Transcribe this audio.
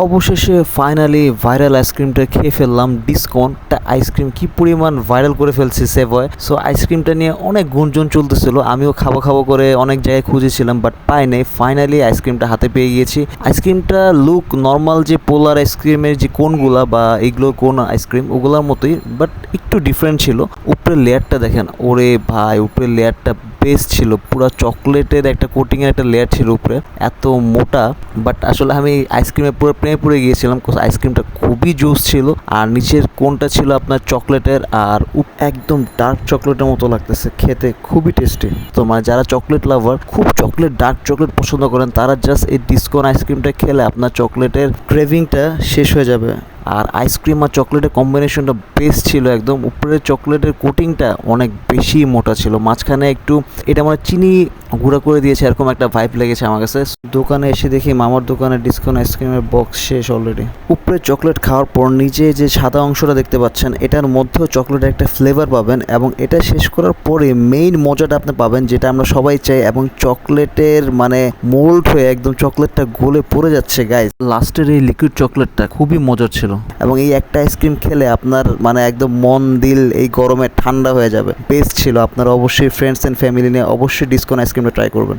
অবশেষে finally viral আইসক্রিমটা খেয়ে ফেললাম। ডিসকনটা আইসক্রিম কি পরিমাণ ভাইরাল করে ফেলছে সেভয়। সো আইসক্রিমটা নিয়ে অনেক গুঞ্জন চলতেছিল, আমিও খাবো খাবো করে অনেক জায়গায় খুঁজেছিলাম বাট পাই নাই। ফাইনালি আইসক্রিমটা হাতে পেয়ে গিয়েছি। আইসক্রিমটা লুক নর্মাল যে পোলার আইসক্রিমের যে কোনগুলা বা এগুলোর কোন আইসক্রিম ওগুলোর মতোই, বাট একটু ডিফারেন্ট ছিল। উপরের লেয়ারটা দেখেন, ওরে ভাই উপরের লেয়ারটা বেস্ট ছিল, পুরো চকলেটের একটা কোটিংয়ের একটা লেয়ার ছিল উপরে, এত মোটা। বাট আসলে আমি আইসক্রিমে পুরো প্রেমে পড়ে গিয়েছিলাম, আইসক্রিমটা খুবই জুস ছিল। আর নিচের কোনটা ছিল আপনার চকলেটের, আর একদম ডার্ক চকলেটের মতো লাগতেছে খেতে, খুবই টেস্টি। তো মানে যারা চকলেট লাভার, খুব চকলেট ডার্ক চকলেট পছন্দ করেন, তারা জাস্ট এই ডিসকন আইসক্রিমটা খেলে আপনার চকলেটের ক্রেভিংটা শেষ হয়ে যাবে। আর আইসক্রিম আর চকলেটের কম্বিনেশনটা বেস্ট ছিল একদম। উপরের চকলেটের কোটিংটা অনেক বেশি মোটা ছিল, মাঝখানে একটু এটা মানে চিনি গুঁড়া করে দিয়েছে এরকম একটা ভাইব লেগেছে আমার কাছে। দোকানে এসে দেখি মামার দোকানে ডিসকন আইসক্রিমের বক্স শেষ অলরেডি। উপরে চকলেট খাওয়ার পর নিচে যে সাদা অংশটা দেখতে পাচ্ছেন, এটার মধ্যেও চকলেটের একটা ফ্লেভার পাবেন, এবং এটা শেষ করার পরে মেইন মজাটা আপনি পাবেন যেটা আমরা সবাই চাই, এবং চকলেটের মানে মোল্ড হয়ে একদম চকলেটটা গলে পড়ে যাচ্ছে গাইস। লাস্টের এই লিকুইড চকলেটটা খুবই মজার ছিল, এবং এই একটা আইসক্রিম খেলে আপনার মানে একদম মন দিল এই গরমে ঠান্ডা হয়ে যাবে। বেস্ট ছিল। আপনারা অবশ্যই ফ্রেন্ডস অ্যান্ড ফ্যামিলি নিয়ে অবশ্যই ডিসকন আইসক্রিমটা ট্রাই করবেন।